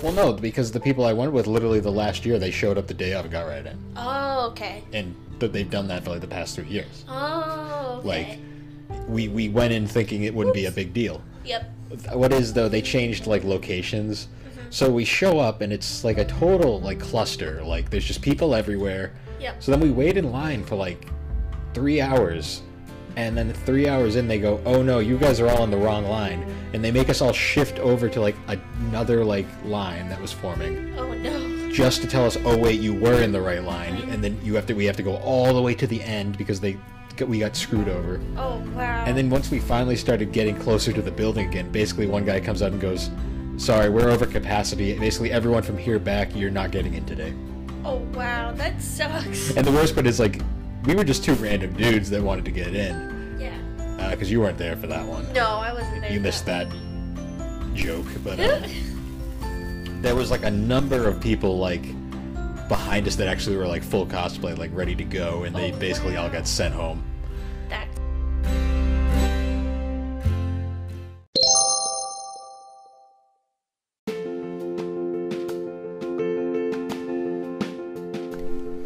Well, no, because the people I went with, literally the last year, they showed up the day of and got right in. Oh, okay. And they've done that for like the past 3 years. Oh, okay. Like, we went in thinking it wouldn't be a big deal. Yep. What is, though, they changed like locations. So we show up and it's like a total like cluster. Like, there's just people everywhere. Yep. So then we wait in line for like 3 hours. And then 3 hours in, they go, oh no, you guys are all on the wrong line. And they make us all shift over to like another like line that was forming. Oh no. Just to tell us, oh wait, you were in the right line. And then we have to go all the way to the end because we got screwed over. Oh wow. And then once we finally started getting closer to the building again, basically one guy comes out and goes, sorry, we're over capacity. Basically everyone from here back, you're not getting in today. Oh wow, that sucks. And the worst part is, like, we were just two random dudes that wanted to get in. Yeah. Because you weren't there for that one. No, I wasn't there. You missed that joke. But there was, like, a number of people, like, behind us that actually were, like, full cosplay, like, ready to go. And they basically all got sent home. That.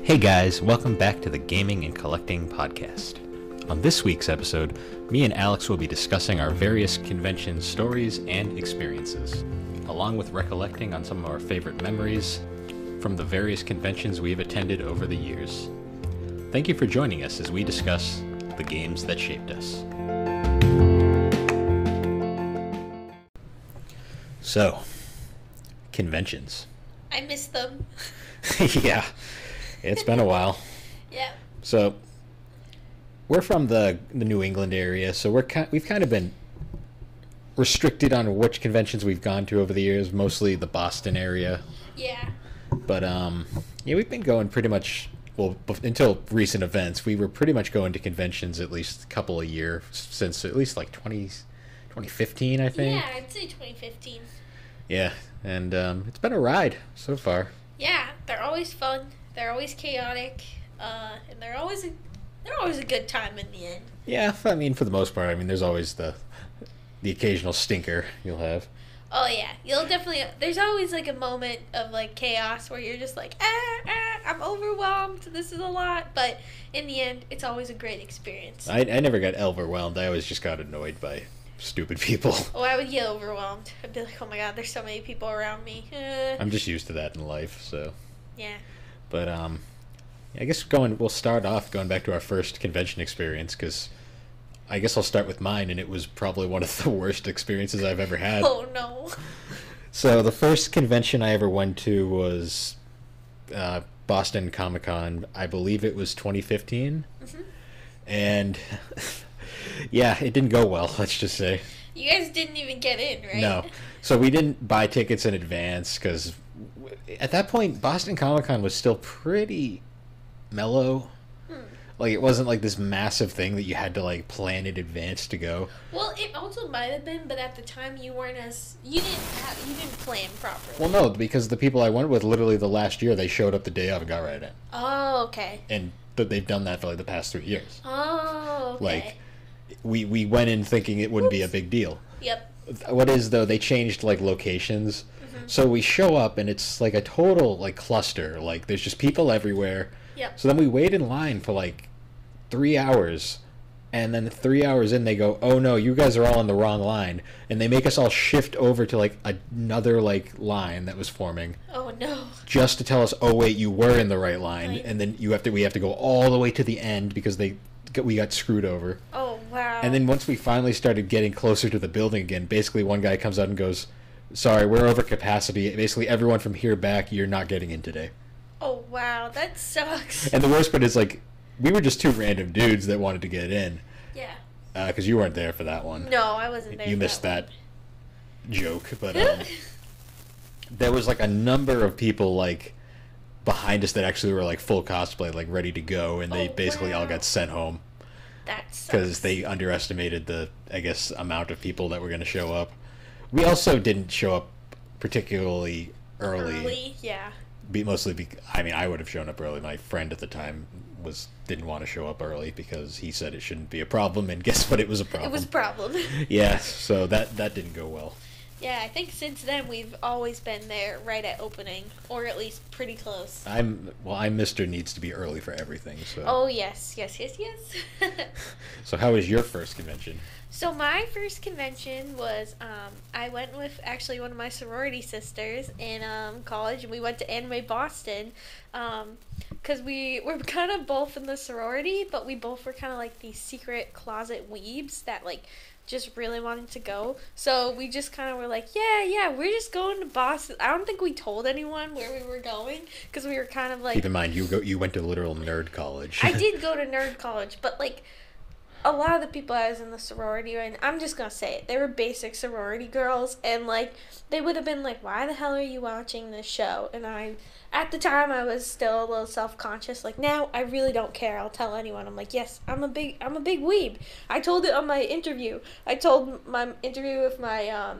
Hey guys, welcome back to the Gaming and Collecting Podcast. On this week's episode, me and Alex will be discussing our various convention stories and experiences, along with recollecting on some of our favorite memories from the various conventions we've attended over the years. Thank you for joining us as we discuss the games that shaped us. So, conventions. I miss them. Yeah. It's been a while. Yeah. So, we're from the New England area, so we've kind of been restricted on which conventions we've gone to over the years, mostly the Boston area. Yeah. But, yeah, we've been going pretty much, well, until recent events, we were pretty much going to conventions at least a couple a year since at least like 2015, I think. Yeah, I'd say 2015. Yeah, and it's been a ride so far. Yeah, they're always fun. They're always chaotic, and they're always a good time in the end. Yeah, I mean, for the most part, I mean, there's always the occasional stinker you'll have. Oh yeah, you'll definitely. There's always like a moment of like chaos where you're just like, I'm overwhelmed. This is a lot, but in the end, it's always a great experience. I never got overwhelmed. I always just got annoyed by stupid people. Oh, I would get overwhelmed. I'd be like, oh my god, there's so many people around me. I'm just used to that in life, so. Yeah. But I guess we'll start off going back to our first convention experience, because I guess I'll start with mine, and it was probably one of the worst experiences I've ever had. Oh no. So the first convention I ever went to was Boston Comic Con. I believe it was 2015. Mm-hmm. And yeah, it didn't go well, let's just say. You guys didn't even get in, right? No. So we didn't buy tickets in advance because at that point, Boston Comic Con was still pretty mellow. Like, it wasn't like this massive thing that you had to like plan in advance to go. Well, it also might have been, but at the time you didn't plan properly. Well, no, because the people I went with, literally the last year, they showed up the day of and got right in. Oh, okay. And they've done that for like the past 3 years. Oh, okay. Like, we went in thinking it wouldn't be a big deal. Yep. What is, though, they changed like locations. So we show up and it's like a total like cluster. Like, there's just people everywhere. Yep. So then we wait in line for like 3 hours, and then 3 hours in, they go, oh no, you guys are all on the wrong line. And they make us all shift over to like another like line that was forming. Oh no. Just to tell us, oh wait, you were in the right line. Right. And then we have to go all the way to the end because we got screwed over. Oh wow. And then once we finally started getting closer to the building again, basically one guy comes out and goes, sorry, we're over capacity. Basically everyone from here back, you're not getting in today. Oh wow, that sucks. And the worst part is, like, we were just two random dudes that wanted to get in. Yeah. Because you weren't there for that one. No, I wasn't there. You missed that joke. But there was like a number of people like behind us that actually were like full cosplay, like ready to go, and they basically all got sent home. That sucks. Because they underestimated the, I guess, amount of people that were going to show up. We also didn't show up particularly early. Yeah. I would have shown up early. My friend at the time didn't want to show up early because he said it shouldn't be a problem, and guess what? It was a problem. It was a problem. Yeah, so that didn't go well. Yeah, I think since then we've always been there right at opening, or at least pretty close. I'm Mr. Needs to be early for everything. So. Oh yes, yes, yes, yes. So how was your first convention? So my first convention was I went with actually one of my sorority sisters in college, and we went to Anime Boston because we were kind of both in the sorority, but we both were kind of like these secret closet weebs that like just really wanted to go. So we just kind of were like, yeah, we're just going to Boston. I don't think we told anyone where we were going because we were kind of like. Keep in mind, you went to literal nerd college. I did go to nerd college, but like. A lot of the people I was in the sorority with, and I'm just gonna say it, they were basic sorority girls, and like they would have been like, "Why the hell are you watching this show?" And at the time, I was still a little self-conscious. Like now, I really don't care. I'll tell anyone. I'm like, yes, I'm a big weeb. I told it on my interview. I told my interview with my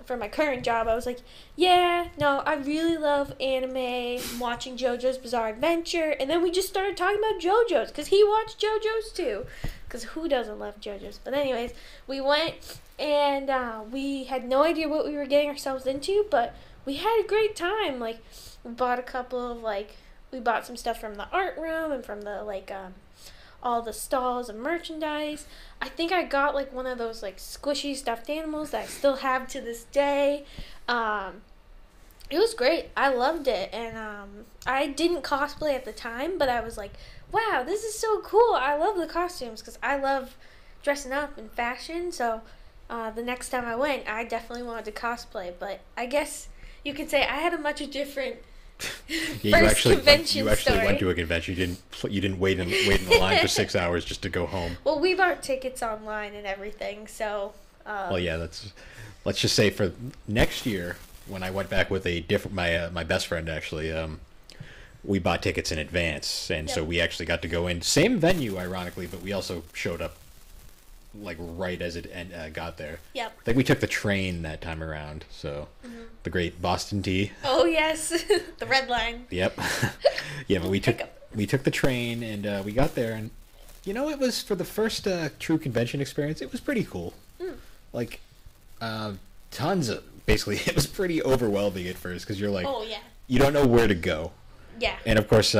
for my current job, I was like, yeah, no, I really love anime. I'm watching JoJo's Bizarre Adventure, and then we just started talking about JoJo's because he watched JoJo's too. Because who doesn't love JoJo's? But anyways, we went and we had no idea what we were getting ourselves into, but we had a great time. Like, we bought we bought some stuff from the art room and from the, all the stalls of merchandise. I think I got, one of those, squishy stuffed animals that I still have to this day. It was great. I loved it. And I didn't cosplay at the time, but I was like, wow, this is so cool. I love the costumes because I love dressing up in fashion. So the next time I went, I definitely wanted to cosplay. But I guess you could say I had a much different you actually went story. to a convention. You didn't wait in the line for 6 hours just to go home. Well, we bought tickets online and everything. So. Well, yeah, let's just say for next year when I went back with my best friend actually. We bought tickets in advance, and so we actually got to go in. Same venue, ironically, but we also showed up, right as it got there. Yep. I think we took the train that time around, so the great Boston Tea. Oh, yes. The red line. Yep. Yeah, but we took the train, and we got there, and, it was, for the first true convention experience, it was pretty cool. Tons of, basically, it was pretty overwhelming at first, because you're like, oh, yeah. You don't know where to go. Yeah. And of course,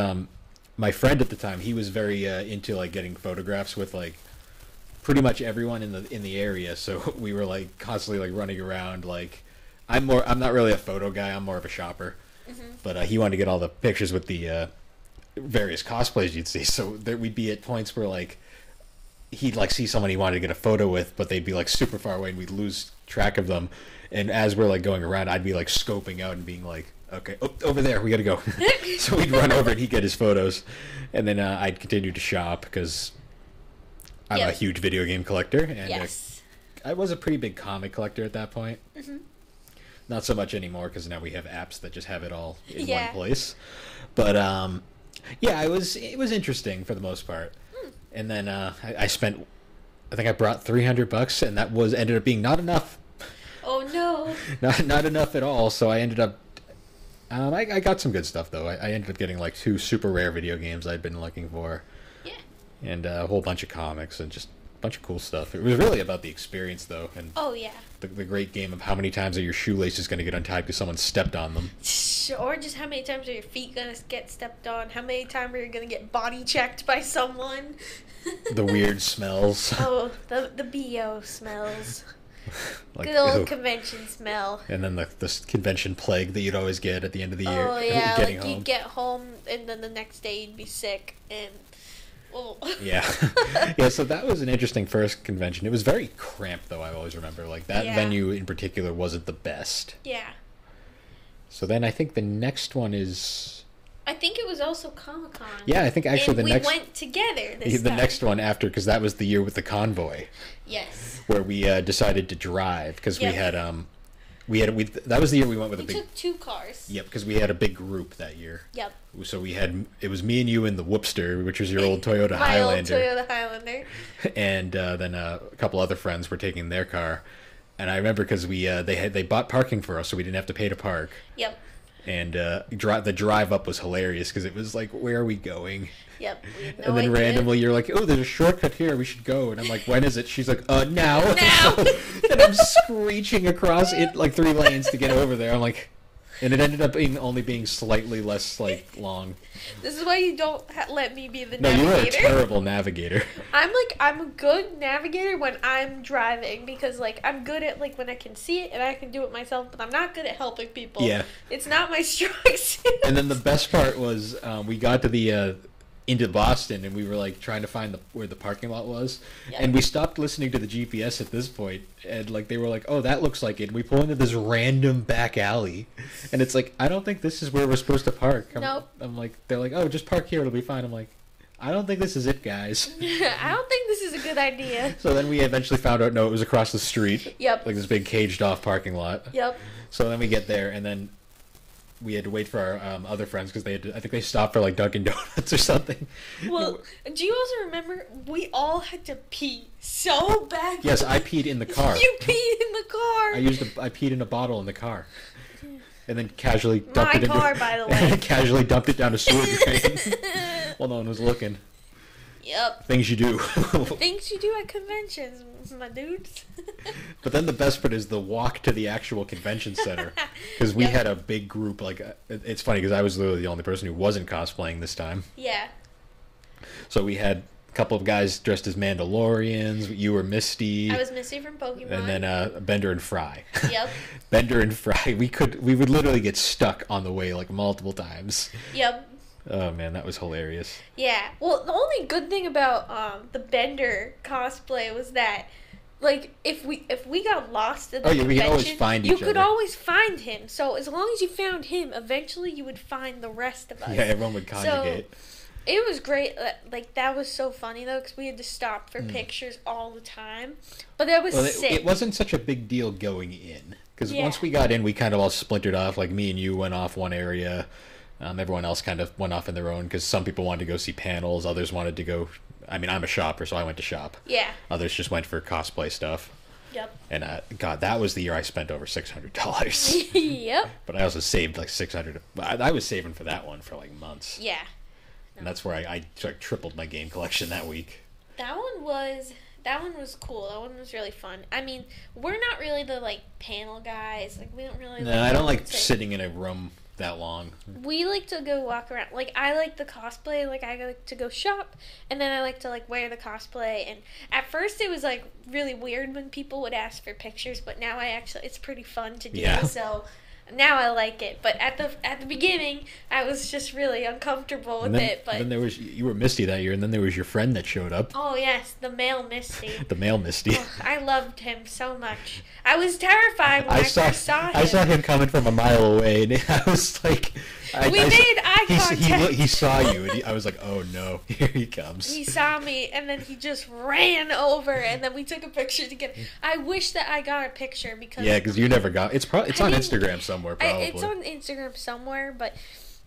my friend at the time, he was very into getting photographs with pretty much everyone in the area. So we were constantly running around. I'm not really a photo guy. I'm more of a shopper. Mm-hmm. But he wanted to get all the pictures with the various cosplays you'd see. So we'd be at points where he'd see someone he wanted to get a photo with, but they'd be super far away, and we'd lose track of them. And as we're going around, I'd be scoping out and being okay, over there, we gotta go. So we'd run over and he'd get his photos, and then I'd continue to shop because I'm a huge video game collector, and I was a pretty big comic collector at that point. Mm-hmm. Not so much anymore because now we have apps that just have it all in one place. But it was interesting for the most part. Mm. And then I spent, I think I brought $300, and that ended up being not enough. Oh no! Not enough at all. So I ended up. I got some good stuff, though. I ended up getting 2 super rare video games I'd been looking for. Yeah. And a whole bunch of comics and just a bunch of cool stuff. It was really about the experience, though. And oh, yeah. The great game of how many times are your shoelaces going to get untied because someone stepped on them. Or just how many times are your feet going to get stepped on. How many times are you going to get body checked by someone. The weird smells. Oh, the BO smells. Good old convention smell. And then the convention plague that you'd always get at the end of the year. Oh yeah, getting home. You'd get home and then the next day you'd be sick and. Oh. Yeah, yeah. So that was an interesting first convention. It was very cramped, though. I always remember that venue in particular wasn't the best. Yeah. So then I think the next one is. I think it was also Comic-Con. Yeah, I think actually we went together this time. The next one after, because that was the year with the convoy. Yes. Where we decided to drive because we had that was the year we went with a big. We took 2 cars. Yep, because we had a big group that year. Yep. So it was me and you in the Whoopster, which was your old Toyota Highlander. My old Toyota Highlander. And then a couple other friends were taking their car, and I remember because they bought parking for us, so we didn't have to pay to park. Yep. And the drive up was hilarious because it was like, where are we going? Yep. We had no And then idea. randomly you're like, oh, there's a shortcut here. We should go. And I'm like, when is it? She's like, now. Now. And I'm screeching across it like 3 lanes to get over there. I'm like, and it ended up only being slightly less like long. This is why you don't let me be the No, you navigator. are a terrible navigator. I'm a good navigator when I'm driving because like I'm good at like when I can see it and I can do it myself, but I'm not good at helping people. Yeah. It's not my strong suit. And then the best part was we got to the into Boston and we were like trying to find where the parking lot was, Yep. and we stopped listening to the GPS at this point, and like they were like, oh, that looks like it, and we pull into this random back alley, and it's like, I don't think this is where we're supposed to park. Nope. I'm like, they're like, oh, just park here, it'll be fine. I'm like, I don't think this is it, guys. I don't think this is a good idea. So then we eventually found out, no, it was across the street. Yep. Like this big caged off parking lot. Yep. So then we get there, and then we had to wait for our other friends because I think they stopped for like Dunkin' Donuts or something. Well, do you also remember we all had to pee so bad? Yes, I peed in the car. You peed in the car. I peed in a bottle in the car, and then casually dumped My it into. car, by the way. Casually dumped it down a sewer drain while no one was looking. Yep. Things you do. Things you do at conventions, my dudes. But then the best part is the walk to the actual convention center, because we Yep. had a big group. Like it's funny because I was literally the only person who wasn't cosplaying this time. Yeah. So we had a couple of guys dressed as Mandalorians. You were Misty. I was Misty from Pokemon. And then Bender and Fry. Yep. Bender and Fry. We would literally get stuck on the way like multiple times. Yep. Oh man, that was hilarious. Yeah. Well, the only good thing about the Bender cosplay was that, like, if we got lost at the We convention, could always find you each could other. always find him. So as long as you found him, eventually you would find the rest of us. Yeah, everyone would conjugate. It was great. Like, that was so funny though, because we had to stop for Mm. pictures all the time. But that was Well, sick. it wasn't such a big deal going in, because Yeah. once we got in, we kind of all splintered off. Like me and you went off one area. Everyone else kind of went off in their own, because some people wanted to go see panels, others wanted to go. I mean, I'm a shopper, so I went to shop. Yeah. Others just went for cosplay stuff. Yep. And God, that was the year I spent over $600. Yep. But I also saved like $600. I was saving for that one for like months. Yeah. And that's where I like tripled my game collection that week. That one was cool. That one was really fun. I mean, we're not really the like panel guys. Like we don't really. No, I don't like to- sitting in a room that long. We like to go walk around. Like I like the cosplay. Like I like to go shop, and then I like to like wear the cosplay. And at first it was like really weird when people would ask for pictures, but now it's pretty fun to do. Yeah. So now I like it. But at the beginning, I was just really uncomfortable with And then, it. But then there was you were Misty that year, and then there was your friend that showed up, oh yes, the male Misty. the male Misty. Oh, I loved him so much. I was terrified when I first saw him. I saw him coming from a mile away, and I was like, We made eye contact. He saw you, and I was like, oh no, here he comes. He saw me, and then he just ran over, and then we took a picture together. I wish that I got a picture because Yeah, because you never got. It's I on mean, Instagram somewhere, probably. it's on Instagram somewhere. But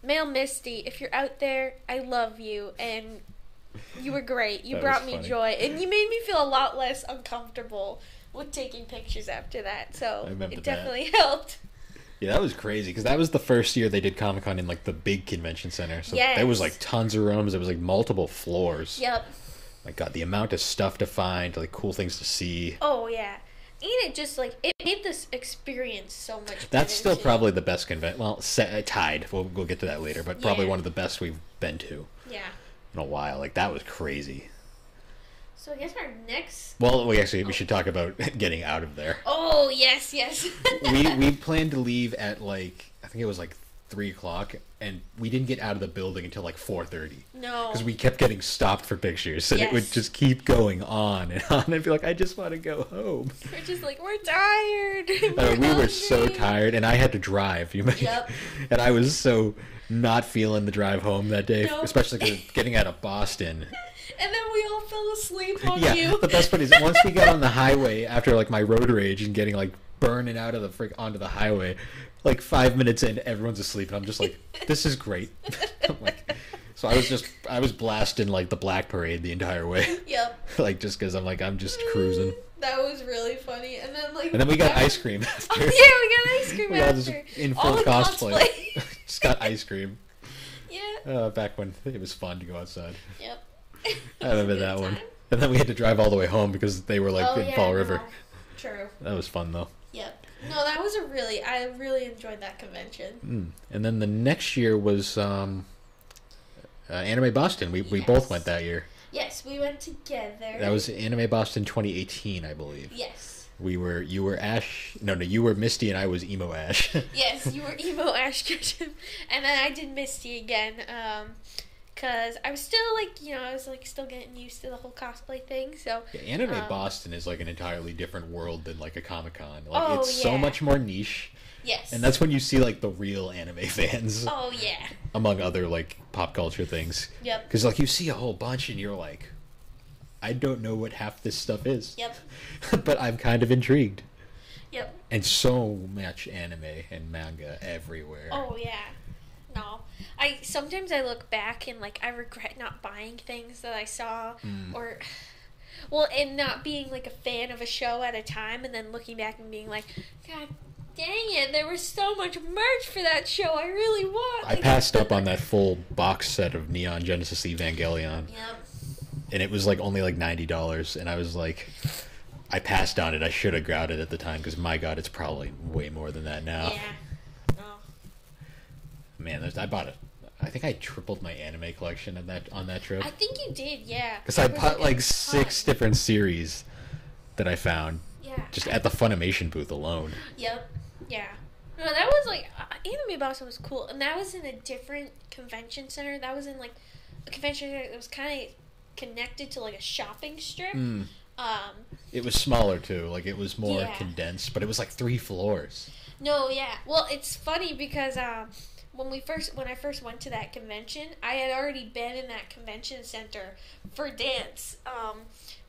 Male Misty, if you're out there, I love you, and you were great. You That brought was me funny. joy, and you made me feel a lot less uncomfortable with taking pictures after that. So I remember it that. definitely helped. Yeah, that was crazy because that was the first year they did Comic Con in like the big convention center. So there was Yes. like tons of rooms. There was like multiple floors. Yep. My God, the amount of stuff to find, like cool things to see. Oh yeah, and it just like it made this experience so much better. That's still too. probably the best convention. Well, tied. We'll get to that later, but probably Yeah. one of the best we've been to Yeah. in a while. Like that was crazy. So I guess our next. Well, we should talk about getting out of there. Oh yes, yes. we planned to leave at like I think it was like 3:00, and we didn't get out of the building until like 4:30 No. because we kept getting stopped for pictures, and it would Yes. just keep going on and on. I'd be like, I just want to go home. We're just like we're tired. We were so tired, and I had to drive. Yep. And I was so not feeling the drive home that day, No. especially because getting out of Boston. And then we all fell asleep on Yeah, you. the best part is once we got on the highway after like my road rage and getting like burning out of the onto the highway, like 5 minutes in, everyone's asleep, and I'm just like, this is great. I'm like, So I was blasting like the Black Parade the entire way. Yep. Like just because I'm just cruising. That was really funny. And then we got ice cream after. Oh yeah, we got ice cream We all after. just in All full the cosplay. Just got ice cream. Yeah. Back when it was fun to go outside. Yep. I remember that one. And then we had to drive all the way home because they were like in Fall River. True. That was fun though. Yep. No, that was I really enjoyed that convention. And then the next year was Anime Boston. We both went that year. Yes, we went together. That was Anime Boston 2018, I believe. Yes. You were Ash. No, you were Misty, and I was Emo Ash. Yes, you were Emo Ash Ketchum, and then I did Misty again. Cause I was still I was still getting used to the whole cosplay thing. So yeah, Anime Boston is like an entirely different world than like a Comic-Con. It's yeah. so much more niche. Yes. And that's when you see like the real anime fans. Oh yeah. Among other like pop culture things. Yep. Because like you see a whole bunch and you're like, I don't know what half this stuff is. Yep. But I'm kind of intrigued. Yep. And so much anime and manga everywhere. Oh yeah. No. Sometimes I look back and I regret not buying things that I saw or and not being like a fan of a show at a time and then looking back and being like, God dang it, there was so much merch for that show I really want. I passed up on that full box set of Neon Genesis Evangelion. Yep. And it was only $90 and I was like, I passed on it. I should have grabbed it at the time because my God, it's probably way more than that now. Yeah. Man, I bought it. I think I tripled my anime collection on that trip. I think you did, yeah. Because I bought 6 different series that I found. Yeah. Just at the Funimation booth alone. Yep. Yeah. No, that was Anime Boston was cool, and that was in a different convention center. That was in a convention center that was kind of connected to a shopping strip. It was smaller too. It was more condensed, but it was 3 floors. No, yeah. Well, it's funny because when I first went to that convention, I had already been in that convention center for dance,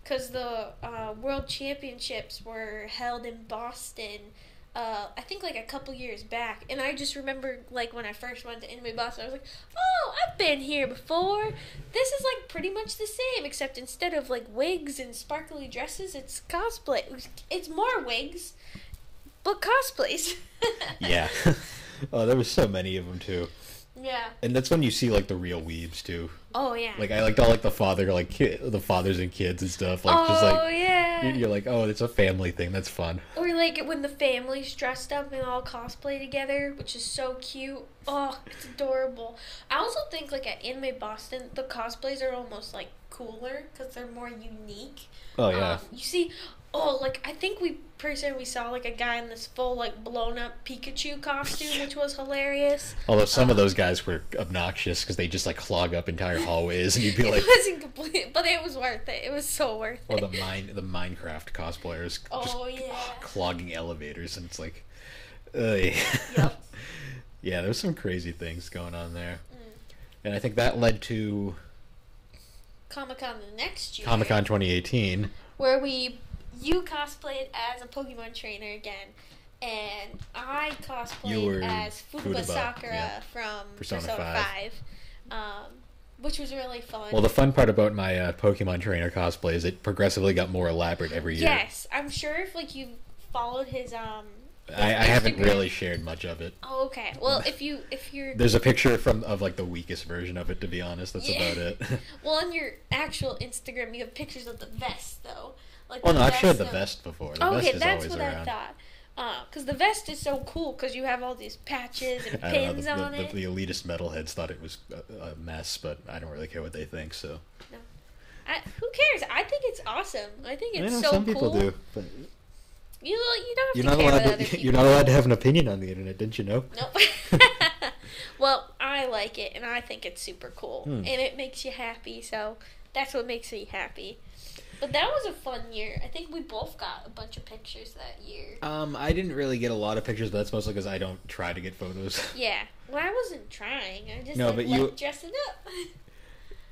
because the World Championships were held in Boston. I think a couple years back, and I just remember when I first went to Anime Boston, I was like, "Oh, I've been here before. This is pretty much the same, except instead of wigs and sparkly dresses, it's cosplay. It's more wigs, but cosplays." Yeah. Oh, there was so many of them too. Yeah. And that's when you see the real weebs too. Oh yeah. I liked all the fathers and kids and stuff. Yeah. You're like, oh, it's a family thing. That's fun. Or when the family's dressed up and all cosplay together, which is so cute. Oh, it's adorable. I also think at Anime Boston, the cosplays are almost cooler because they're more unique. Oh yeah. You see, I think we saw a guy in this full blown up Pikachu costume, which was hilarious. Although some of those guys were obnoxious because they just clog up entire hallways, and you'd be like, it wasn't complete, but it was worth it. It was so worth it. Or the Minecraft cosplayers just clogging elevators, and it's ugh. Yep. Yeah, there's some crazy things going on there, and I think that led to Comic-Con the next year. Comic-Con 2018, where you cosplayed as a Pokemon trainer again, and I cosplayed as Futaba Sakura from Persona 5, which was really fun. Well, the fun part about my Pokemon trainer cosplay is it progressively got more elaborate every year. Yes, I'm sure if you followed his I haven't really shared much of it. Oh, okay. Well, if you're there's a picture of the weakest version of it, to be honest. That's about it. Well, on your actual Instagram, you have pictures of the vest, though. No, I've shared the vest before. The vest is that's always what around. I thought. Because the vest is so cool because you have all these patches and pins on it. The elitist metalheads thought it was a mess, but I don't really care what they think. So. No. Who cares? I think it's awesome. I think it's so some cool. People do, but you don't have to care what other people. You're not allowed to have an opinion on the internet, didn't you know? Nope. Well, I like it, and I think it's super cool, and it makes you happy. So that's what makes me happy. But that was a fun year. I think we both got a bunch of pictures that year. I didn't really get a lot of pictures, but that's mostly because I don't try to get photos. Yeah. Well, I wasn't trying. I just liked dressing up.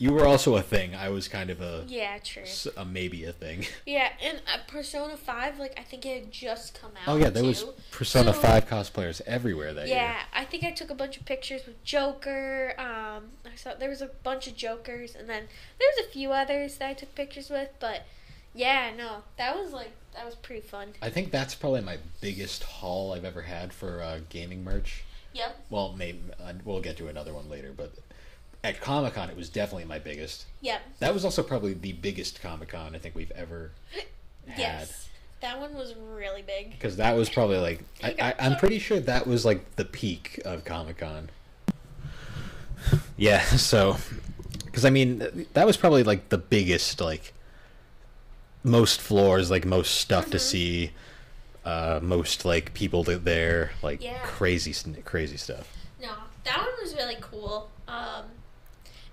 You were also a thing. I was kind of a true. a maybe a thing. Yeah, and Persona 5, like, I think it had just come out. Oh yeah, there too. was Persona 5 cosplayers everywhere that year. Yeah, I think I took a bunch of pictures with Joker. I saw there was a bunch of Jokers, and then there was a few others that I took pictures with. But yeah, no, that was pretty fun. I think that's probably my biggest haul I've ever had for gaming merch. Yep. Well, maybe we'll get to another one later, but at Comic-Con it was definitely my biggest. Yep. That was also probably the biggest Comic-Con I think we've ever had. Yes. That one was really big. Because that was probably like I'm pretty sure that was like the peak of Comic-Con. Yeah, so because I mean that was probably like the biggest, like most floors, like most stuff to see, most like people there, like crazy stuff. No, that one was really cool.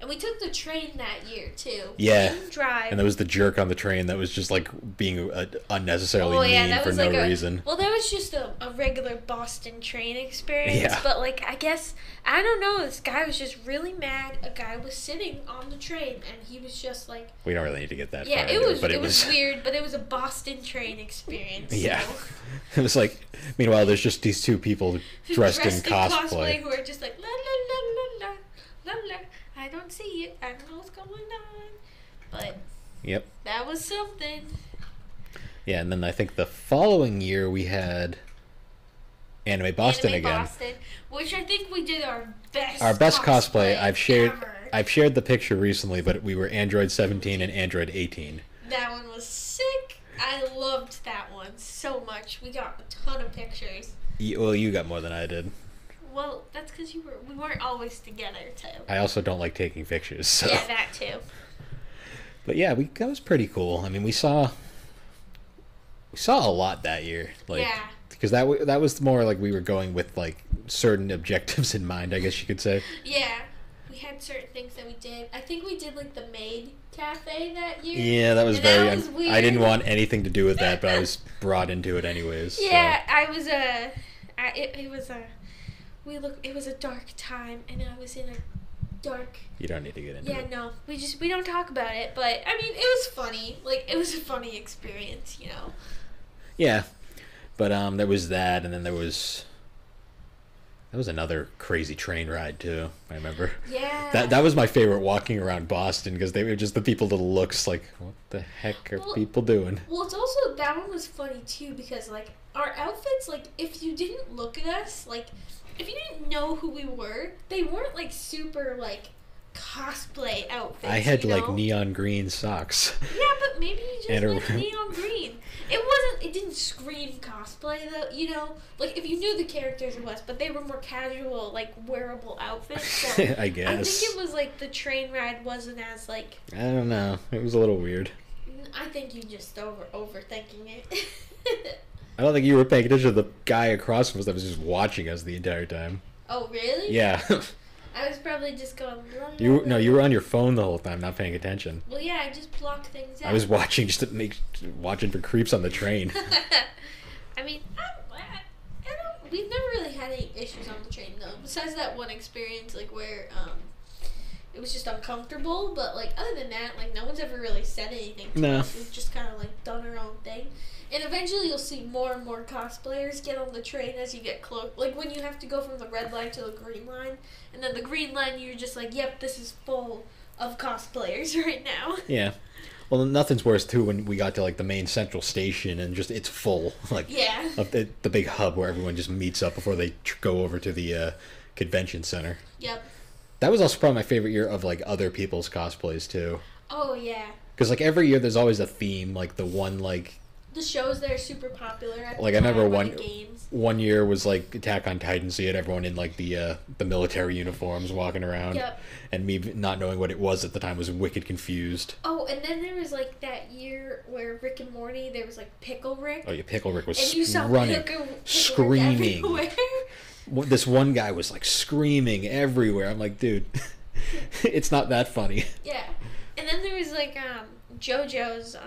And we took the train that year too. Yeah. We didn't drive. And there was the jerk on the train that was just like being unnecessarily mean for no reason. Well, that was just a regular Boston train experience. Yeah. But like, I guess, I don't know, this guy was just really mad. A guy was sitting on the train and he was just like... We don't really need to get that far. Yeah, it was weird, but it was a Boston train experience. Yeah. So. It was like, meanwhile, there's just these two people dressed in cosplay. Who are just like, la la la la la la la. I don't see it. I don't know what's going on. But yep, that was something. Yeah, and then I think the following year we had Anime Boston again. Which I think we did our best. Our best cosplay. I've ever. shared the picture recently, but we were Android 17 and Android 18. That one was sick. I loved that one so much. We got a ton of pictures. Well, you got more than I did. Well, that's because we weren't always together, too. I also don't like taking pictures, so. Yeah, that too. But yeah, that was pretty cool. I mean, we saw a lot that year. Like, yeah. Because that was more like we were going with like certain objectives in mind, I guess you could say. Yeah, we had certain things that we did. I think we did like the Maid Cafe that year. Yeah, that was that was weird. I didn't want anything to do with that, but I was brought into it anyways. Yeah, so. I was it was a dark time, and I was in a dark... You don't need to get into it. Yeah, no. We don't talk about it, but, I mean, it was funny. Like, it was a funny experience, you know? Yeah. But, there was that, and then there was another crazy train ride, too, I remember. Yeah. That was my favorite, walking around Boston, because they were just the people that looks like, what the heck are people doing? Well, it's also, that one was funny, too, because, like, our outfits, like, if you didn't look at us, like... If you didn't know who we were, they weren't like super like cosplay outfits. I had like neon green socks. Yeah, but maybe you just like neon green. It didn't scream cosplay though, you know? Like if you knew the characters it was, but they were more casual, like wearable outfits. So I guess. I think it was like the train ride wasn't as like... I don't know. It was a little weird. I think you just overthinking it. I don't think you were paying attention to the guy across from us that was just watching us the entire time. Oh, really? Yeah. I was probably just going... Blah, blah, you were on your phone the whole time, not paying attention. Well, yeah, I just blocked things out. I was watching just to watching for creeps on the train. I mean, we've never really had any issues on the train, though. Besides that one experience, like, where, it was just uncomfortable, but, like, other than that, like, no one's ever really said anything to us. We've just kind of, like, done our own thing. And eventually you'll see more and more cosplayers get on the train as you get close. Like, when you have to go from the red line to the green line, and then the green line, you're just like, yep, this is full of cosplayers right now. Yeah. Well, nothing's worse, too, when we got to, like, the main central station, and just, it's full. Like, yeah. Of the big hub where everyone just meets up before they go over to the convention center. Yep. That was also probably my favorite year of, like, other people's cosplays, too. Oh, yeah. Because, like, every year there's always a theme, like, the one, like... The shows that are super popular at like the I remember games. one year was like Attack on Titan, so you had everyone in like the military uniforms walking around. Yep. And me not knowing what it was at the time was wicked confused. Oh, and then there was like that year where Rick and Morty, there was like Pickle Rick. Oh yeah, Pickle Rick was and you saw running, Pickle screaming. Rick everywhere. This one guy was like screaming everywhere. I'm like, dude, it's not that funny. Yeah, and then there was like JoJo's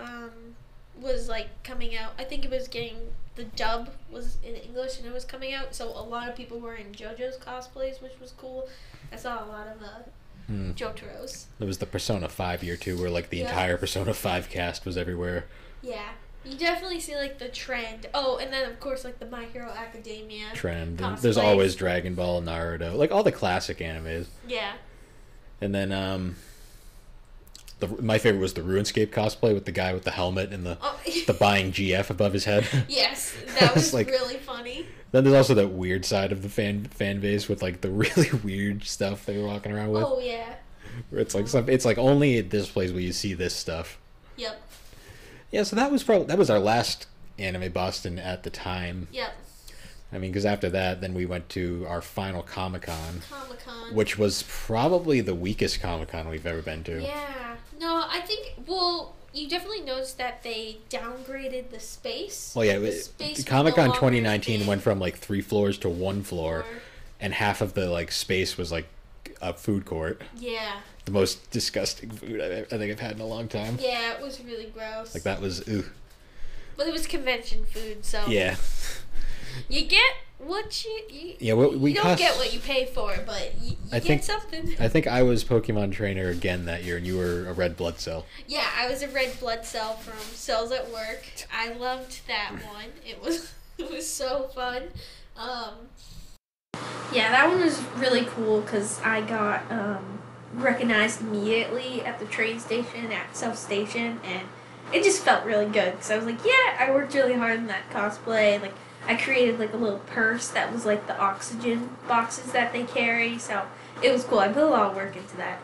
was like coming out. I think it was getting the dub was in English and it was coming out, so a lot of people were in JoJo's cosplays, which was cool. I saw a lot of Jotaros. There was the Persona 5 year too, where like the Yeah. entire Persona 5 cast was everywhere. Yeah. You definitely see like the trend. Oh, and then of course like the My Hero Academia Trend. And cosplays. there's always Dragon Ball, Naruto, like all the classic animes. Yeah. And then my favorite was the RuneScape cosplay with the guy with the helmet and the buying GF above his head. Yes, that was like, really funny. Then there's also that weird side of the fan base with like the really weird stuff they were walking around with. Oh yeah. Where it's like it's like only at this place will you see this stuff. Yep. Yeah, so that was our last Anime Boston at the time. Yep. I mean, because after that, then we went to our final Comic-Con. Comic-Con. Which was probably the weakest Comic-Con we've ever been to. Yeah. No, I think, well, you definitely noticed that they downgraded the space. Well, yeah, Comic-Con 2019 went from like 3 floors to 1 floor, and half of the like space was like a food court. Yeah. The most disgusting food I think I've had in a long time. Yeah, it was really gross. Like that was ooh. But it was convention food, so yeah. You get what you yeah. We you don't get what you pay for, but you get something. I think I was Pokemon trainer again that year, and you were a red blood cell. Yeah, I was a red blood cell from Cells at Work. I loved that one. It was so fun. Yeah, that one was really cool because I got recognized immediately at the train station at South Station, and it just felt really good because I was like, yeah, I worked really hard in that cosplay. Like, I created like a little purse that was like the oxygen boxes that they carry, so it was cool. I put a lot of work into that.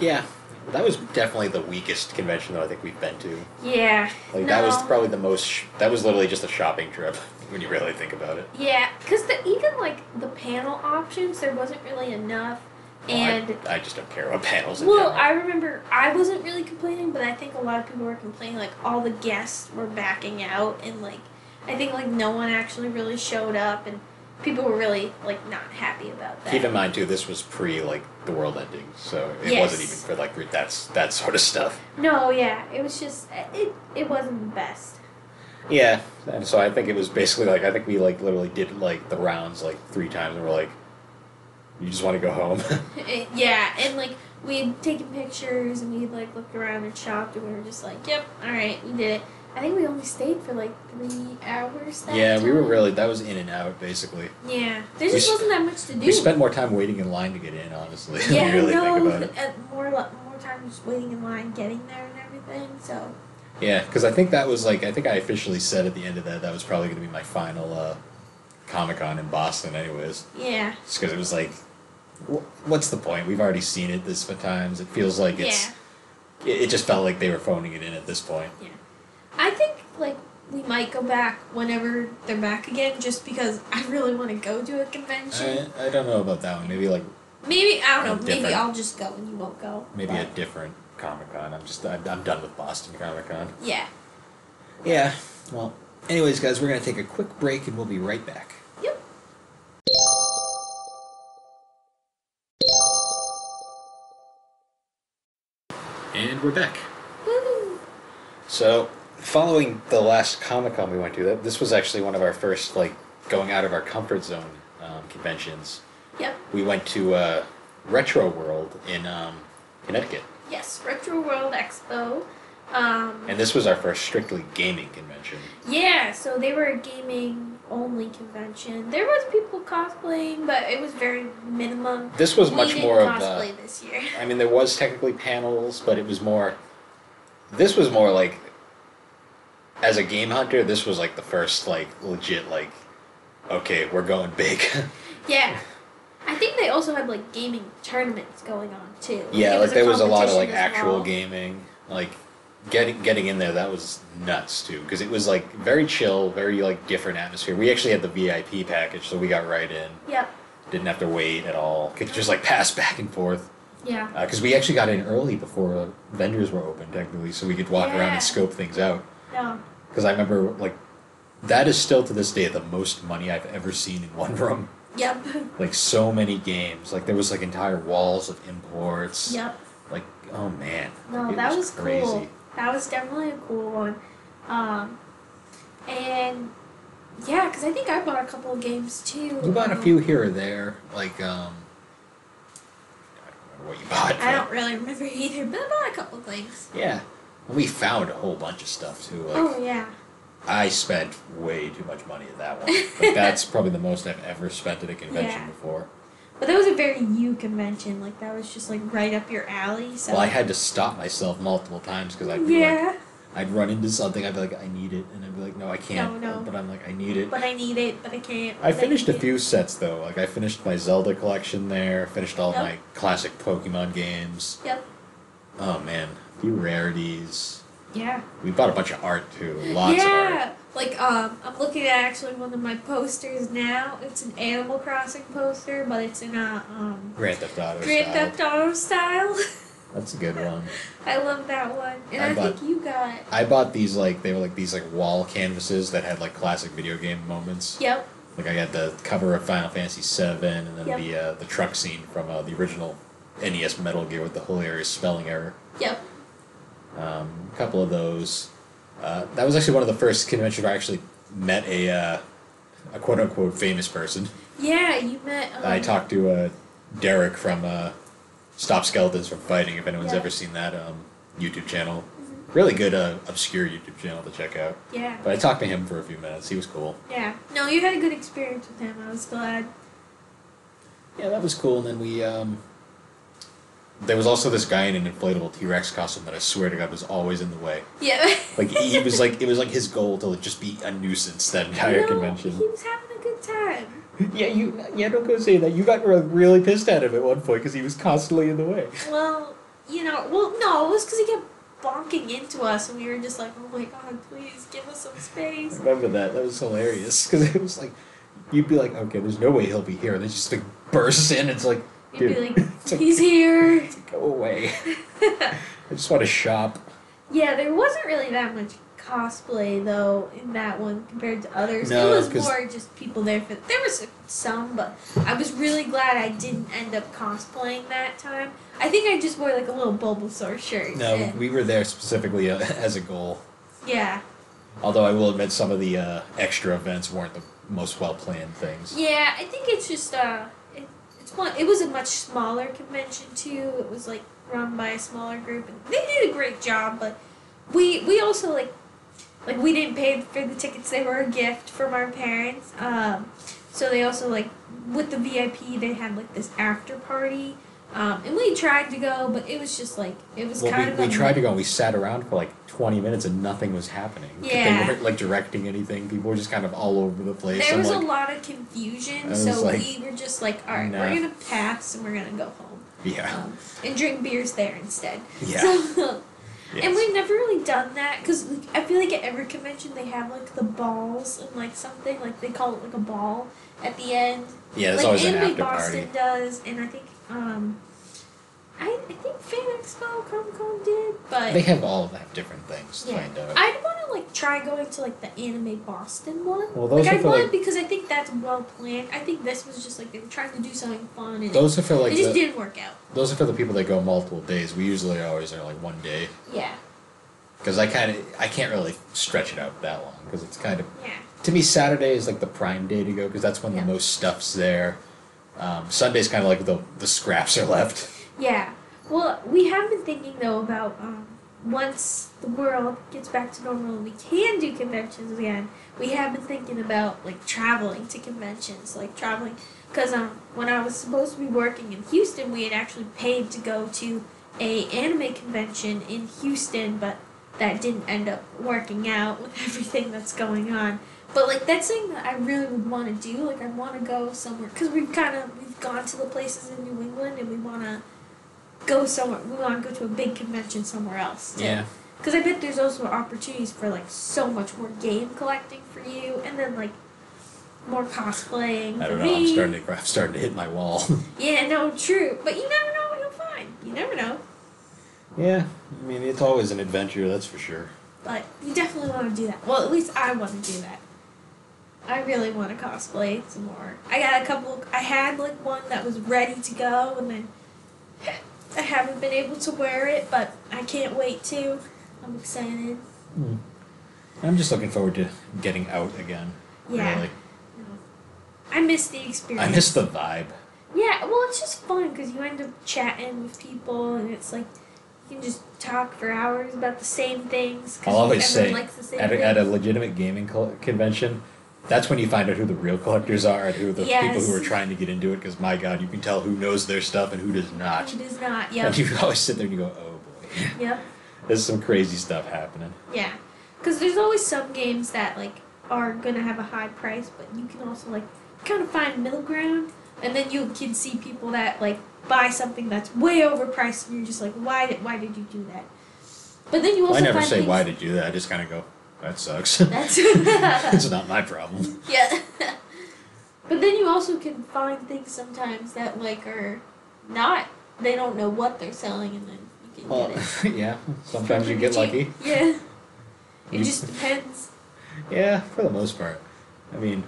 Yeah, that was definitely the weakest convention that I think we've been to. Yeah. Like that was probably the most. That was literally just a shopping trip when you really think about it. Yeah, because even like the panel options, there wasn't really enough. And I just don't care about panels. Well, I remember I wasn't really complaining, but I think a lot of people were complaining. Like all the guests were backing out, and like I think like no one actually really showed up, and people were really like not happy about that. Keep in mind too, this was pre like the world ending, so it wasn't even for like that sort of stuff. No, yeah, it was just it wasn't the best. Yeah, and so I think it was basically like I think we like literally did like the rounds like 3 times, and we're like, you just want to go home. Yeah, and like we'd taken pictures and we'd like looked around and shopped, and we were just like, yep, all right, we did it. I think we only stayed for like 3 hours. Yeah, we were really that was in and out basically. Yeah, there just wasn't that much to do. We spent more time waiting in line to get in, honestly. Yeah, when you really think about it. More time just waiting in line, getting there, and everything. So. Yeah, because I think that was like I think I officially said at the end of that was probably going to be my final Comic-Con in Boston, anyways. Yeah. Just because it was like, what's the point? We've already seen it this many times. It feels like it's. Yeah. It just felt like they were phoning it in at this point. Yeah. I think like we might go back whenever they're back again, just because I really want to go to a convention. I don't know about that one. Maybe like. Maybe I don't know. Maybe I'll just go and you won't go. Maybe a different Comic-Con. I'm done with Boston Comic-Con. Yeah. Yeah. Well, anyways, guys, we're gonna take a quick break and we'll be right back. Yep. And we're back. Woo-hoo. So, following the last Comic-Con we went to, this was actually one of our first, like, going out of our comfort zone conventions. Yep. We went to Retro World in Connecticut. Yes, Retro World Expo. And this was our first strictly gaming convention. Yeah, so they were a gaming only convention. There was people cosplaying, but it was very minimum. This was much more of cosplay this year. I mean, there was technically panels, but it was more. This was more like. As a game hunter, this was like the first like legit like. Okay, we're going big. Yeah. I think they also had like gaming tournaments going on too. Yeah, like there was a lot of like competition as actual well. gaming, like getting in there. That was nuts too, because it was like very chill, very like different atmosphere. We actually had the VIP package, so we got right in. Yep. Didn't have to wait at all. Could just like pass back and forth. Yeah. Because we actually got in early before vendors were open, technically, so we could walk around and scope things out. Yeah. Because I remember like that is still to this day the most money I've ever seen in one room. Yep. Like so many games. Like there was like entire walls of imports. Yep. Like oh man. No, it that was crazy. cool. That was definitely a cool one. And yeah, because I think I bought a couple of games too. We bought a few here or there. Like what you bought. I don't really remember either, but I bought a couple things. Yeah. We found a whole bunch of stuff too. Like, Oh yeah. I spent way too much money at that one. Like, that's probably the most I've ever spent at a convention Yeah. before. But that was a very you convention. Like that was just like right up your alley. So. Well, I had to stop myself multiple times because I'd be like, Yeah. I'd run into something, I'd be like, I need it, and I'd be like, no, I can't. No. But I'm like, I need it. But I need it, but I can't. I but finished a need it. few sets though. Like I finished my Zelda collection there. Finished all Yep. my classic Pokemon games. Yep. Oh man, a few rarities. Yeah. We bought a bunch of art too. Lots of art. Yeah. Like I'm looking at actually one of my posters now. It's an Animal Crossing poster, but it's in a Grand Theft Auto Grand style. Theft Auto style. That's a good one. I love that one, and I I bought- think you got. I bought these like they were like these like wall canvases that had like classic video game moments. Yep. Like I got the cover of Final Fantasy VII, and then Yep. the truck scene from the original NES Metal Gear with the hilarious spelling error. Yep. A couple of those. That was actually one of the first conventions where I actually met a quote unquote famous person. Yeah, you met. I talked to Derek from Stop Skeletons from Fighting. If anyone's Yeah. ever seen that YouTube channel, really good obscure YouTube channel to check out. Yeah. But I talked to him for a few minutes. He was cool. Yeah. No, you had a good experience with him. I was glad. Yeah, that was cool. And then we there was also this guy in an inflatable T-Rex costume that I swear to God was always in the way. Yeah. Like he was like it was like his goal to just be a nuisance that entire No, convention. He was having a good time. Yeah, don't go say that. You got really pissed at him at one point because he was constantly in the way. Well, no, it was because he kept bonking into us, and we were just like, oh my god, please give us some space. I remember that. That was hilarious because it was like, you'd be like, okay, there's no way he'll be here, and then just like bursts in. It's like, We'd dude, be like, it's like, he's here. go away. I just want to shop. Yeah, there wasn't really that much cosplay though in that one compared to others. No, it was 'cause- more just people there for. There was some, but I was really glad I didn't end up cosplaying that time. I think I just wore like a little Bulbasaur shirt. No, and- we were there specifically as a goal. Yeah. Although I will admit some of the extra events weren't the most well planned things. Yeah, I think it's just it was a much smaller convention too. It was like run by a smaller group, and they did a great job. But we also like we didn't pay for the tickets; they were a gift from our parents. So they also like with the VIP, they had like this after party. And we tried to go, but it was just like it was kind of. We tried to go. We sat around for like 20 minutes and nothing was happening. Yeah. They weren't like directing anything. People were just kind of all over the place. There I'm was like, a lot of confusion, I was so like, we were just like, all right, nah. we're gonna pass and we're gonna go home. Yeah. And drink beers there instead. Yeah. So, Yes. and we've never really done that because like, I feel like at every convention they have like the balls and like something like they call it like a ball at the end. Yeah, there's like always an Anime after Boston party. does, and I think I think Fan Expo Comic Con did, but They have all have different things, yeah, kind of. I'd want to like try going to like the Anime Boston one. Well, those like are I for, would like- because I think that's well planned. I think this was just like they were trying to do something fun and Those are for like it just the, didn't work out. those are for the people that go multiple days. We usually always are like one day Yeah, because I can't really stretch it out that long because it's kind of yeah. to me Saturday is like the prime day to go because that's when Yeah. the most stuff's there. Sunday's kind of like the scraps are left. Yeah. Well, we have been thinking though about once the world gets back to normal and we can do conventions again. We have been thinking about like traveling to conventions, like traveling because when I was supposed to be working in Houston, we had actually paid to go to a anime convention in Houston, but that didn't end up working out with everything that's going on. But like that's something that I really would want to do. Like I want to go somewhere because we've gone to the places in New England and we want to go somewhere. We want to go to a big convention somewhere else. Yeah. Because I bet there's also opportunities for like so much more game collecting for you, and then like more cosplaying I for don't know. me. I'm starting to hit my wall. Yeah, no, true. But you never know what you'll find. You never know. Yeah, I mean it's always an adventure, that's for sure. But you definitely want to do that. Well, at least I want to do that. I really want to cosplay some more. I got a couple. I had like one that was ready to go, and then I haven't been able to wear it, but I can't wait to. I'm excited. I'm just looking forward to getting out again. Yeah. Really. I miss the experience. I miss the vibe. Yeah, well, it's just fun because you end up chatting with people, and it's like you can just talk for hours about the same things. I'll always say, likes the same at a things. legitimate gaming convention, that's when you find out who the real collectors are and who the people who are Yes. trying to get into it. Because my God, you can tell who knows their stuff and who does not. It is not. And Yep. you always sit there and you go, oh boy, Yep. there's some crazy stuff happening. Yeah. Because there's always some games that like are gonna have a high price, but you can also like kind of find middle ground, and then you can see people that like buy something that's way overpriced, and you're just like, why did you do that? But then you also I never find say things why did you do that. I just kind of go, that sucks. That's It's not my problem. yeah. But then you also can find things sometimes that like are not. They don't know what they're selling, and then you can Well, get it. yeah, sometimes you Pretty get lucky. Yeah. It You- just depends. Yeah, for the most part. I mean,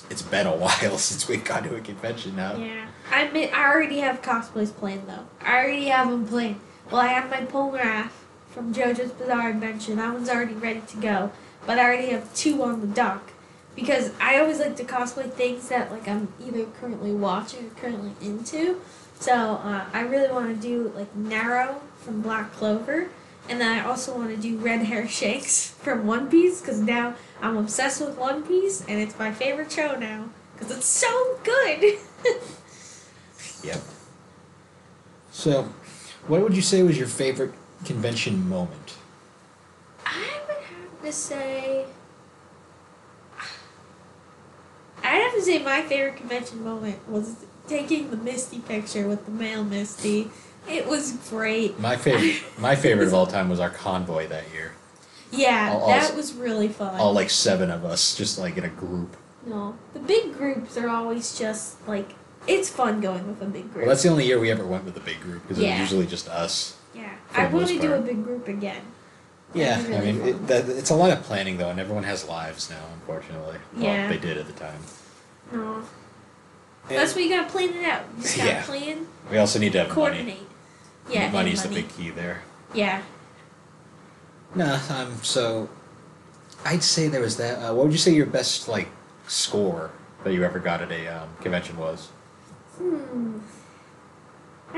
it's been a while since we've gone to a convention now. Yeah. I already have cosplays planned though. I already have them planned. Well, I have my Polnareff from JoJo's Bizarre Adventure. That one's already ready to go. But I already have 2 on the dock. Because I always like to cosplay things that like I'm either currently watching or currently into. So I really want to do like Narrow from Black Clover. And then I also want to do Red Hair Shanks from One Piece. Because now I'm obsessed with One Piece. And it's my favorite show now. Because it's so good. Yep. So, what would you say was your favorite convention moment? I would have to say. I'd have to say my favorite convention moment was taking the Misty picture with the male Misty. It was great. My favorite of all time was our convoy that year. Yeah, All- that was really fun. All like 7 of us, just like in a group. No, the big groups are always just like it's fun going with a big group. Well, that's the only year we ever went with a big group because it Yeah. was usually just us. Yeah, for I the want to most do a part. big group again. Yeah, That'd be I really mean, fun. it's a lot of planning though, and everyone has lives now, unfortunately. Yeah. Well, they did at the time. No, And that's what you gotta plan it out. You just gotta Yeah. plan, we also need to have money. coordinate. Yeah, and Money's money. the big key there. Yeah. No, so I'd say there was that. What would you say your best like score that you ever got at a convention was? I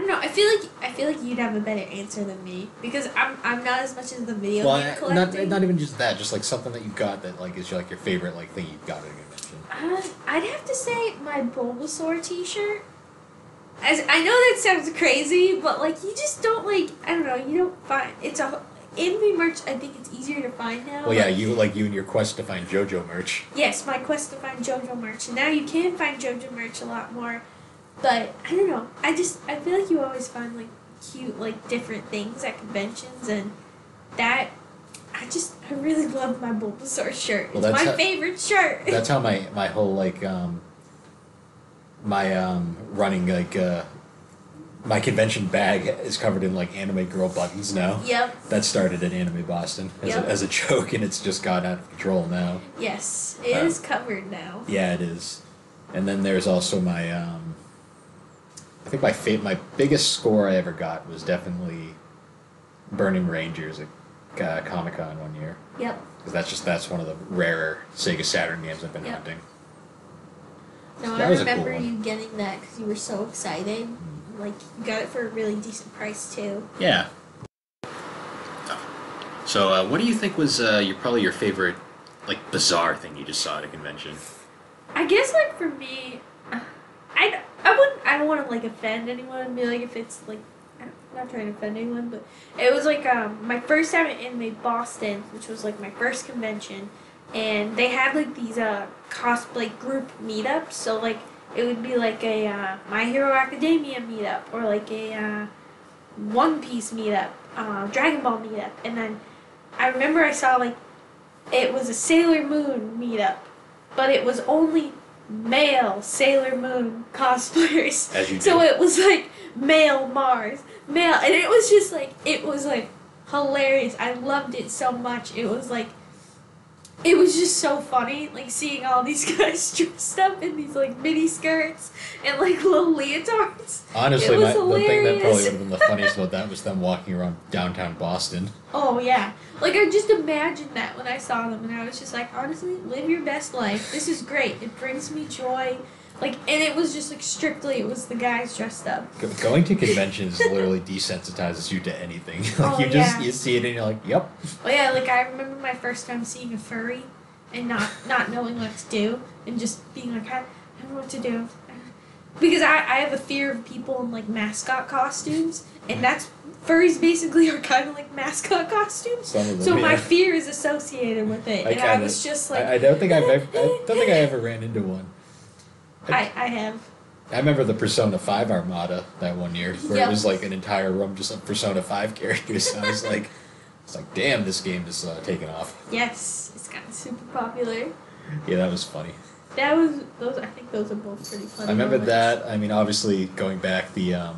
don't know. I feel like you'd have a better answer than me because I'm not as much as the video game Well, collecting. not even just that. Just like something that you got that like is like your favorite like thing you got at a convention. I'd have to say my Bulbasaur T-shirt. As I know that sounds crazy, but like you just don't like. I don't know. You don't find it's a anime merch. I think it's easier to find now. Well, yeah, like, you and your quest to find JoJo merch. Yes, my quest to find JoJo merch, and now you can find JoJo merch a lot more. But I don't know. I feel like you always find like cute like different things at conventions, and that I really love my Bulbasaur shirt. Well, It's that's my how- favorite shirt. That's how my whole like my running like my convention bag is covered in like anime girl buttons now. Yep. That started at Anime Boston Yep. as a joke, and it's just gone out of control now. Yes, it is covered now. Yeah, it is. And then there's also my I think my biggest score I ever got was definitely Burning Rangers at Comic-Con one year. Yep. Because that's one of the rarer Sega Saturn games I've been Yep. hunting. No, That I was a cool remember one. you getting that because you were so excited. Like you got it for a really decent price too. Yeah. So, what do you think was probably your favorite, like, bizarre thing you just saw at a convention? I guess like for me, I don't want to like offend anyone and be like if it's like I'm not trying to offend anyone, but it was like my first time at Anime Boston, which was like my first convention, and they had like these cosplay group meetups. So like it would be like a My Hero Academia meetup or like a One Piece meetup, Dragon Ball meetup, and then I remember I saw like it was a Sailor Moon meetup, but it was only male Sailor Moon cosplayers. As you So do. it was like male Mars, male, and it was like hilarious. I loved it so much. It was just so funny, like seeing all these guys dressed up in these like mini skirts and like little leotards. Honestly, It was the thing that probably hilarious. would have been the funniest about that was them walking around downtown Boston. Oh yeah, like I just imagined that when I saw them, and I was just like, honestly, live your best life. This is great. It brings me joy. Like, and it was just like strictly, it was the guys dressed up. Going to conventions literally desensitizes you to anything. Like, Oh, yeah. you see it and you're like, yep. Well, yeah, like I remember my first time seeing a furry and not knowing what to do and just being like, I don't know what to do. Because I have a fear of people in like mascot costumes, and that's furries basically are kind of like mascot costumes. Some of them, So yeah. my fear is associated with it, and I was just like, I don't think I ever ran into one. I have. I remember the Persona 5 Armada that one year, where Yep. it was like an entire room just of Persona 5 characters. I was like, damn, this game is taking off. Yes, it's gotten super popular. Yeah, that was funny. That was those. I think those are both pretty funny. I remember moments. that. I mean, obviously going back the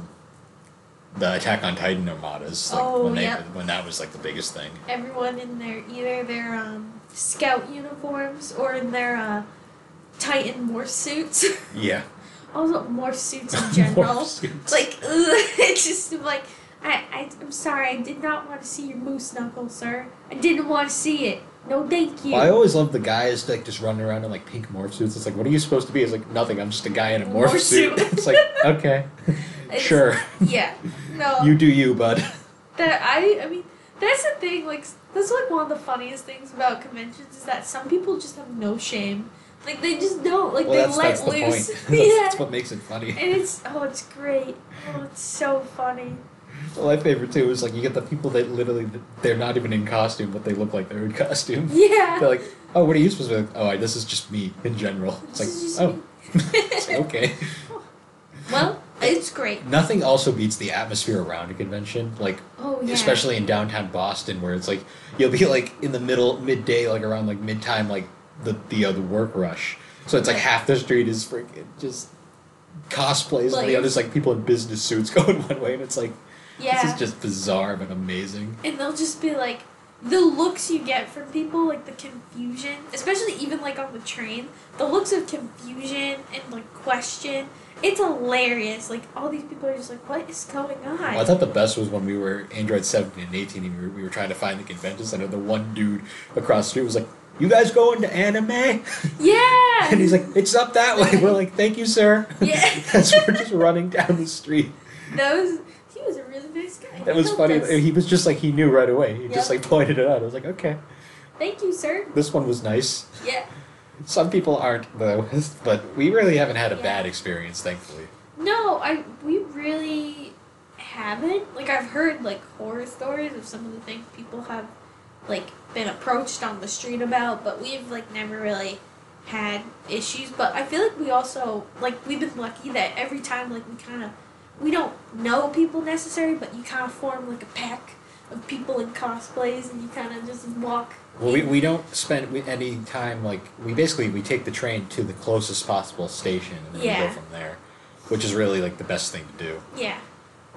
Attack on Titan Armadas, like Oh, when that was like the biggest thing. Everyone in their either their scout uniforms or in their Titan morph suits. Yeah. Also, morph suits in general. Morph suits. Like, ugh, it's just like, I'm sorry, I did not want to see your moose knuckle, sir. I didn't want to see it. No, thank you. Well, I always love the guys like just running around in like pink morph suits. It's like, what are you supposed to be? It's like nothing. I'm just a guy in a morph Morph suit. suit. It's like, okay, It's- sure. Yeah. No. You do you, bud. That I mean, that's the thing. Like, that's like one of the funniest things about conventions is that some people just have no shame. Like they just don't. Like Well, they that's let the loose. point. Yeah. That's what makes it funny. And it's great. Oh, it's so funny. Well, my favorite too is like you get the people that literally they're not even in costume, but they look like they're in costume. Yeah. They're like, oh, what are you supposed to be like? Oh, this is just me in general. It's This is like, just oh, it's like, okay. Well, it's great. Nothing also beats the atmosphere around a convention, like Oh yeah. especially in downtown Boston, where it's like you'll be like in the midday, like around like midtime, like the work rush. So it's like Right. half the street is freaking just cosplays, and the Like- other's like people in business suits going one way, and it's like Yeah. this is just bizarre but amazing. And they'll just be like, the looks you get from people, like the confusion, especially even like on the train, the looks of confusion and like question, it's hilarious. Like all these people are just like, what is going on? Well, I thought the best was when we were Android 17 and 18 and we were trying to find the convention center. The one dude across the street was like, you guys going to anime? Yeah. And he's like, it's up that way. We're like, thank you, sir. Yeah. As we're just running down the street. He was a really nice guy. That was He funny. helped us. He was just like, he knew right away. He just Yep. like pointed it out. I was like, okay, Thank you, sir. this one was nice. Yeah. Some people aren't though, but we really haven't had a Yeah. bad experience, thankfully. No, we really haven't. Like I've heard like horror stories of some of the things people have like been approached on the street about, but we've like never really had issues. But I feel like we also like we've been lucky that every time like we don't know people necessarily, but you kind of form like a pack of people in cosplays and you kind of just walk. Well, we don't spend any time, like, we take the train to the closest possible station and then we Yeah. go from there, which is really, like, the best thing to do. Yeah.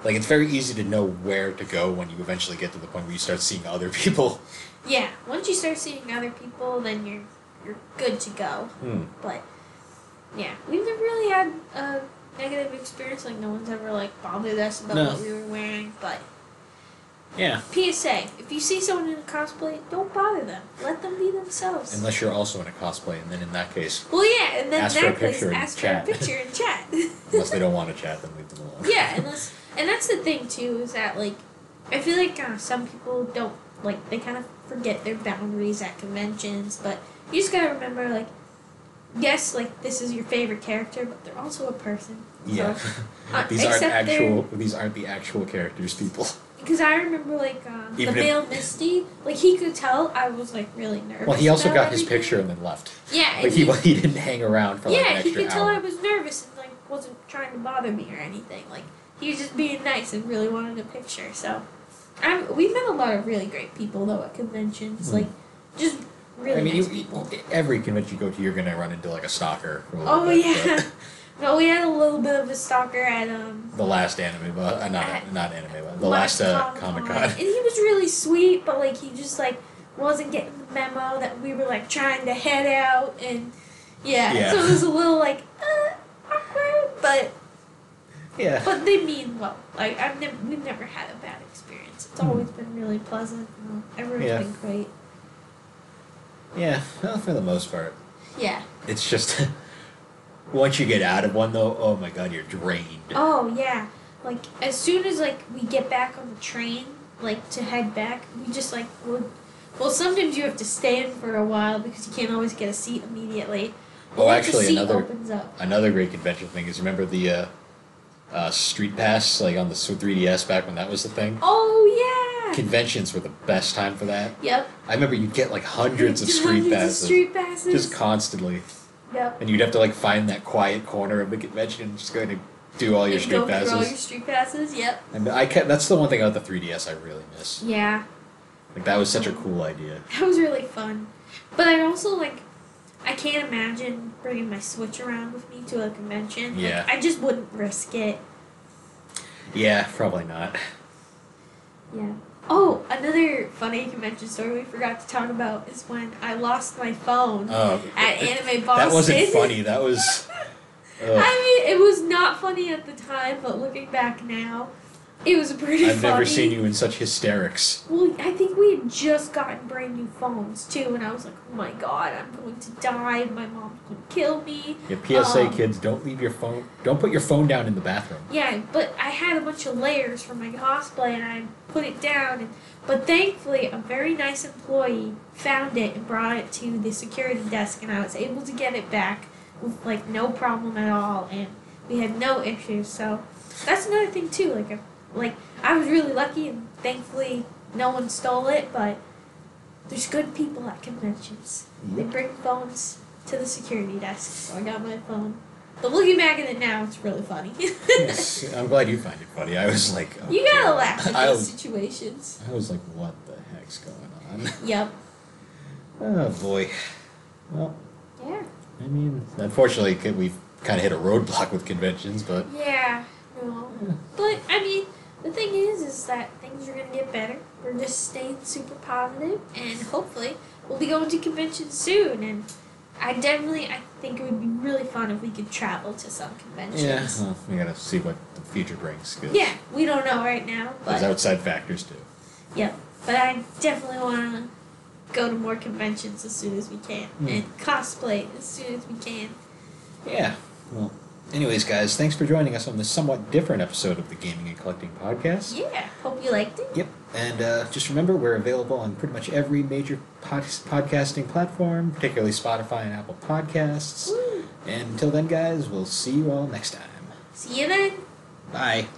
Like, it's very easy to know where to go when you eventually get to the point where you start seeing other people. Yeah. Once you start seeing other people, then you're good to go. But yeah, we've never really had a negative experience. Like no one's ever like bothered us about No. what we were wearing. But Yeah. PSA: if you see someone in a cosplay, don't bother them. Let them be themselves. Unless you're also in a cosplay, and then in that case, Well, yeah, and then Ask for a that case, picture and ask chat. for a picture and chat. unless they don't want to chat, then leave them alone. Yeah, and that's the thing too is that like I feel like some people don't like they kind of forget their boundaries at conventions, but you just gotta remember like yes, like this is your favorite character, but they're also a person. Yeah. So, These aren't except they're- these aren't the actual characters, people. Because I remember like the Even if- male Misty, like he could tell I was like really nervous. Well, he also about got his everything. picture and then left. Yeah, and Like, he didn't hang around for, like, an yeah, he extra could tell hour. I was nervous and like wasn't trying to bother me or anything. Like he was just being nice and really wanted a picture. So, we've met a lot of really great people though at conventions. Like, just really I mean, nice people. every convention you go to, you're gonna run into like a stalker. A little Oh bit, yeah. but No, we had a little bit of a stalker at The last anime, but not anime, but the last Comic-Con. And he was really sweet, but like he just like wasn't getting the memo that we were like trying to head out, and Yeah. so it was a little like awkward, but they mean well. Like we've never had a bad experience. It's always been really pleasant. Everyone's Yeah. been great. Yeah, well, for the most part. Yeah. It's just Once you get out of one, though, oh my god, you're drained. Oh, yeah. Like, as soon as, like, we get back on the train, like, to head back, we just, like, would... Well, sometimes you have to stand for a while because you can't always get a seat immediately. Well, actually, the seat opens up. another great convention thing is, remember the Street Pass, like, on the 3DS back when that was the thing? Oh, yeah! Conventions were the best time for that. Yep. I remember you'd get, like, hundreds of Street Passes. Just constantly. Yep. And you'd have to, like, find that quiet corner of the convention and just go to do all your Street Passes. Go through all your Street Passes, yep. And that's the one thing about the 3DS I really miss. Yeah. Like, that was such a cool idea. That was really fun. But I also, like, I can't imagine bringing my Switch around with me to a convention. Yeah. Like, I just wouldn't risk it. Yeah, probably not. Yeah. Oh, another funny convention story we forgot to talk about is when I lost my phone at Anime Boston. That wasn't funny. That was... I mean, it was not funny at the time, but looking back now, it was pretty funny. I've never seen you in such hysterics. Well, I think we had just gotten brand new phones, too, and I was like, oh my god, I'm going to die, my mom's going to kill me. Yeah, PSA kids, don't leave your phone, don't put your phone down in the bathroom. Yeah, but I had a bunch of layers for my cosplay, and I put it down, but thankfully, a very nice employee found it and brought it to the security desk, and I was able to get it back with, like, no problem at all, and we had no issues, so that's another thing, too, like, I was really lucky, and thankfully no one stole it, but there's good people at conventions. They bring phones to the security desk, so I got my phone. But looking back at it now, it's really funny. Yes, I'm glad you find it funny. I was like... Oh, you gotta laugh at those situations. I was like, what the heck's going on? Yep. Oh, boy. Well... Yeah. I mean, unfortunately, we've kind of hit a roadblock with conventions, but... Yeah. No. Yeah. But, I mean... The thing is that things are going to get better. We're just staying super positive, and hopefully we'll be going to conventions soon, and I think it would be really fun if we could travel to some conventions. Yeah, well, we got to see what the future brings. Yeah, we don't know right now. But there's outside factors, too. Yep, but I definitely want to go to more conventions as soon as we can, and cosplay as soon as we can. Yeah, well... Anyways, guys, thanks for joining us on this somewhat different episode of the Gaming and Collecting Podcast. Yeah, hope you liked it. Yep, and just remember, we're available on pretty much every major podcasting platform, particularly Spotify and Apple Podcasts. Woo. And until then, guys, we'll see you all next time. See you then. Bye.